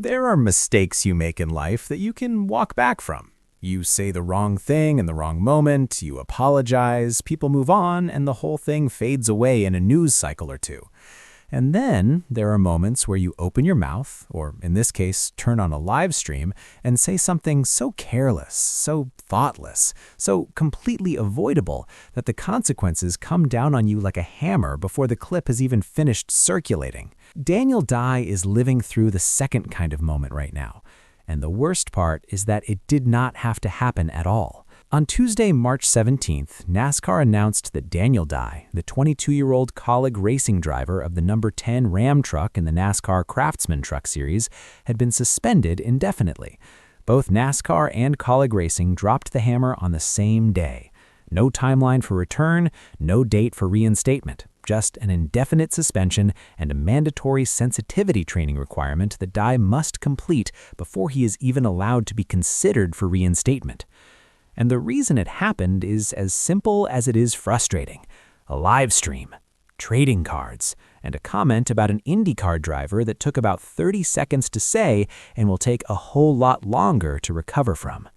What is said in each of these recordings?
There are mistakes you make in life that you can walk back from. You say the wrong thing in the wrong moment, you apologize, people move on, and the whole thing fades away in a news cycle or two. And then there are moments where you open your mouth, or in this case, turn on a live stream, and say something so careless, so thoughtless, so completely avoidable that the consequences come down on you like a hammer before the clip has even finished circulating. Daniel Dye is living through the second kind of moment right now. And the worst part is that it did not have to happen at all. On Tuesday, March 17th, NASCAR announced that Daniel Dye, the 22-year-old Kaulig Racing driver of the number 10 Ram truck in the NASCAR Craftsman Truck Series, had been suspended indefinitely. Both NASCAR and Kaulig Racing dropped the hammer on the same day. No timeline for return, no date for reinstatement. Just an indefinite suspension and a mandatory sensitivity training requirement that Dye must complete before he is even allowed to be considered for reinstatement. And the reason it happened is as simple as it is frustrating. A live stream, trading cards, and a comment about an IndyCar driver that took about 30 seconds to say and will take a whole lot longer to recover from.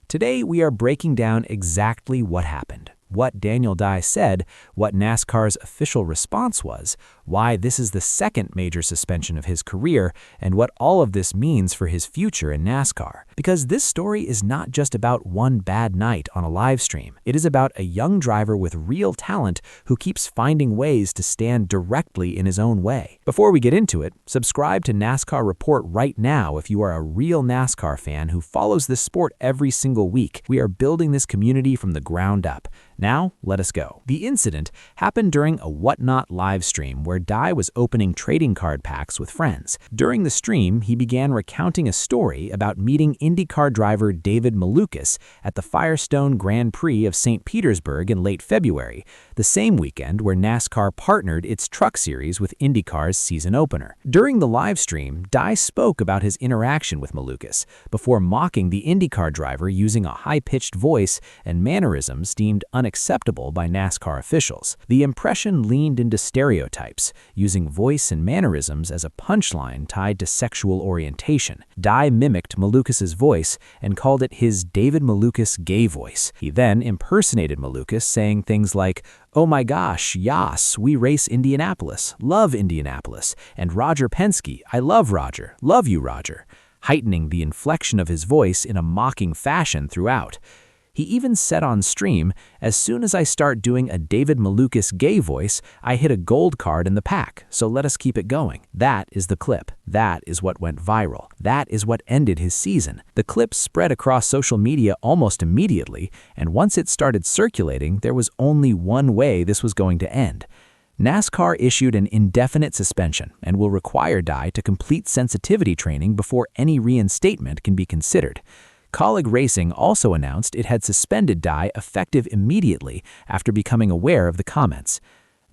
Today, we are breaking down exactly what happened, what Daniel Dye said, what NASCAR's official response was, why this is the second major suspension of his career, and what all of this means for his future in NASCAR. Because this story is not just about one bad night on a live stream. It is about a young driver with real talent who keeps finding ways to stand directly in his own way. Before we get into it, subscribe to NASCAR Report right now if you are a real NASCAR fan who follows this sport every single week. We are building this community from the ground up. Now, let us go. The incident happened during a Whatnot live stream where Dye was opening trading card packs with friends. During the stream, he began recounting a story about meeting IndyCar driver David Malukas at the Firestone Grand Prix of St. Petersburg in late February, the same weekend where NASCAR partnered its truck series with IndyCar's season opener. During the live stream, Dye spoke about his interaction with Malukas before mocking the IndyCar driver using a high-pitched voice and mannerisms deemed unacceptable by NASCAR officials. The impression leaned into stereotypes, using voice and mannerisms as a punchline tied to sexual orientation. Dye mimicked Malukas's voice and called it his David Malukas gay voice. He then impersonated Malukas, saying things like, "Oh my gosh, yas, we race Indianapolis, love Indianapolis, and Roger Penske, I love Roger, love you Roger," heightening the inflection of his voice in a mocking fashion throughout. He even said on stream, "As soon as I start doing a David Malukas gay voice, I hit a gold card in the pack, so let us keep it going." That is the clip. That is what went viral. That is what ended his season. The clip spread across social media almost immediately, and once it started circulating, there was only one way this was going to end. NASCAR issued an indefinite suspension and will require Dye to complete sensitivity training before any reinstatement can be considered. Kaulig Racing also announced it had suspended Dye effective immediately after becoming aware of the comments.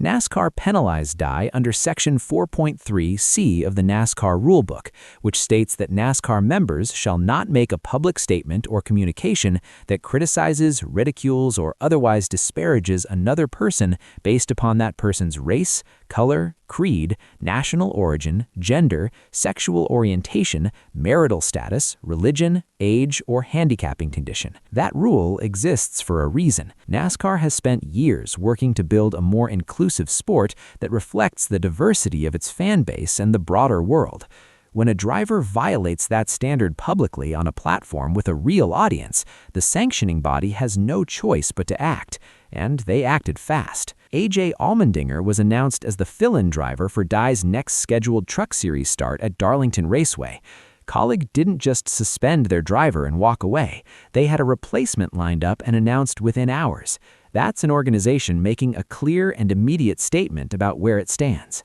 NASCAR penalized Dye under Section 4.3c of the NASCAR Rulebook, which states that NASCAR members shall not make a public statement or communication that criticizes, ridicules, or otherwise disparages another person based upon that person's race, color, creed, national origin, gender, sexual orientation, marital status, religion, age, or handicapping condition. That rule exists for a reason. NASCAR has spent years working to build a more inclusive sport that reflects the diversity of its fan base and the broader world. When a driver violates that standard publicly on a platform with a real audience, the sanctioning body has no choice but to act, and they acted fast. AJ Allmendinger was announced as the fill-in driver for Dye's next scheduled truck series start at Darlington Raceway. Kaulig didn't just suspend their driver and walk away. They had a replacement lined up and announced within hours. That's an organization making a clear and immediate statement about where it stands.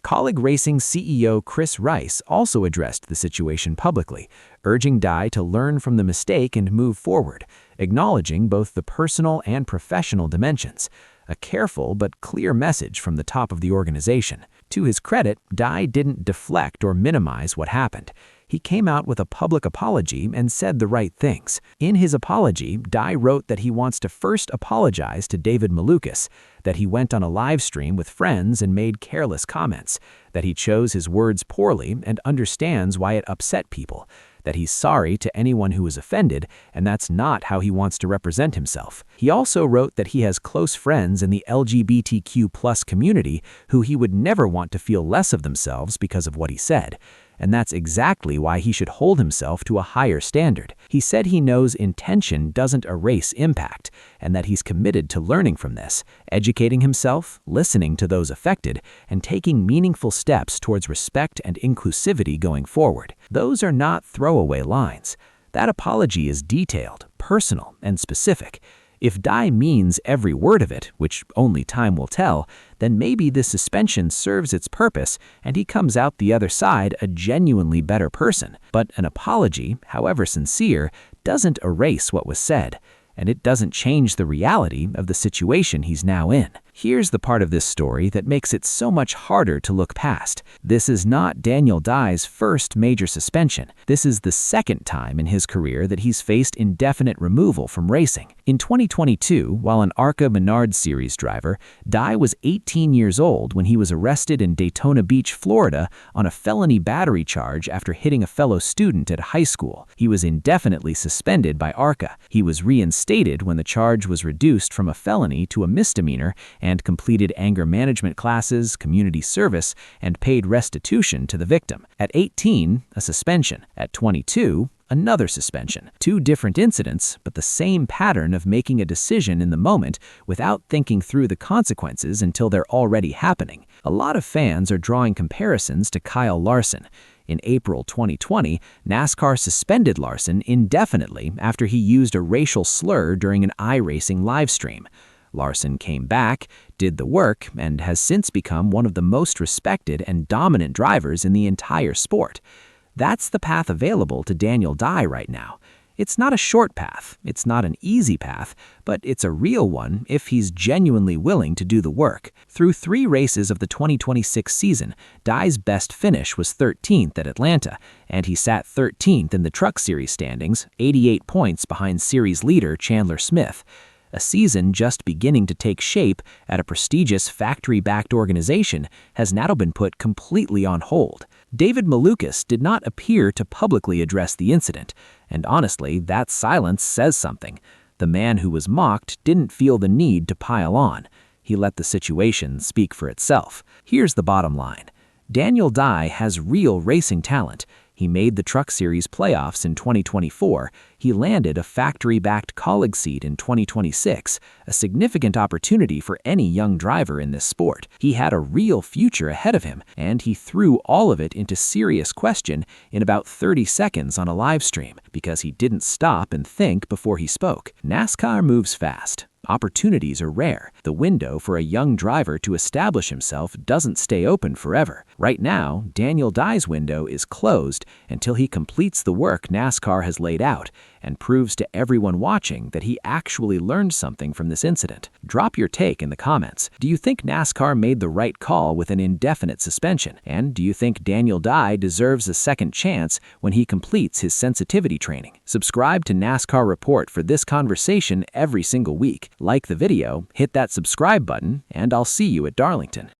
Kaulig Racing CEO Chris Rice also addressed the situation publicly, urging Dye to learn from the mistake and move forward, acknowledging both the personal and professional dimensions. A careful but clear message from the top of the organization. To his credit, Dye didn't deflect or minimize what happened. He came out with a public apology and said the right things. In his apology, Dye wrote that he wants to first apologize to David Malukas, that he went on a live stream with friends and made careless comments, that he chose his words poorly and understands why it upset people, that he's sorry to anyone who was offended, and that's not how he wants to represent himself. He also wrote that he has close friends in the LGBTQ+ community who he would never want to feel less of themselves because of what he said. And that's exactly why he should hold himself to a higher standard. He said he knows intention doesn't erase impact, and that he's committed to learning from this, educating himself, listening to those affected, and taking meaningful steps towards respect and inclusivity going forward. Those are not throwaway lines. That apology is detailed, personal, and specific. If Dye means every word of it, which only time will tell, then maybe this suspension serves its purpose and he comes out the other side a genuinely better person. But an apology, however sincere, doesn't erase what was said, and it doesn't change the reality of the situation he's now in. Here's the part of this story that makes it so much harder to look past. This is not Daniel Dye's first major suspension. This is the second time in his career that he's faced indefinite removal from racing. In 2022, while an ARCA Menard Series driver, Dye was 18 years old when he was arrested in Daytona Beach, Florida, on a felony battery charge after hitting a fellow student at high school. He was indefinitely suspended by ARCA. He was reinstated when the charge was reduced from a felony to a misdemeanor and completed anger management classes, community service, and paid restitution to the victim. At 18, a suspension. At 22, another suspension. Two different incidents, but the same pattern of making a decision in the moment without thinking through the consequences until they're already happening. A lot of fans are drawing comparisons to Kyle Larson. In April 2020, NASCAR suspended Larson indefinitely after he used a racial slur during an iRacing livestream. Larson came back, did the work, and has since become one of the most respected and dominant drivers in the entire sport. That's the path available to Daniel Dye right now. It's not a short path, it's not an easy path, but it's a real one if he's genuinely willing to do the work. Through 3 races of the 2026 season, Dye's best finish was 13th at Atlanta, and he sat 13th in the Truck Series standings, 88 points behind series leader Chandler Smith. A season just beginning to take shape at a prestigious factory-backed organization has now been put completely on hold. David Malukas did not appear to publicly address the incident, and honestly, that silence says something. The man who was mocked didn't feel the need to pile on. He let the situation speak for itself. Here's the bottom line. Daniel Dye has real racing talent. He made the Truck Series playoffs in 2024. He landed a factory-backed Kaulig seat in 2026, a significant opportunity for any young driver in this sport. He had a real future ahead of him, and he threw all of it into serious question in about 30 seconds on a live stream because he didn't stop and think before he spoke. NASCAR moves fast. Opportunities are rare. The window for a young driver to establish himself doesn't stay open forever. Right now, Daniel Dye's window is closed until he completes the work NASCAR has laid out and proves to everyone watching that he actually learned something from this incident. Drop your take in the comments. Do you think NASCAR made the right call with an indefinite suspension? And do you think Daniel Dye deserves a second chance when he completes his sensitivity training? Subscribe to NASCAR Report for this conversation every single week. Like the video, hit that subscribe button, and I'll see you at Darlington.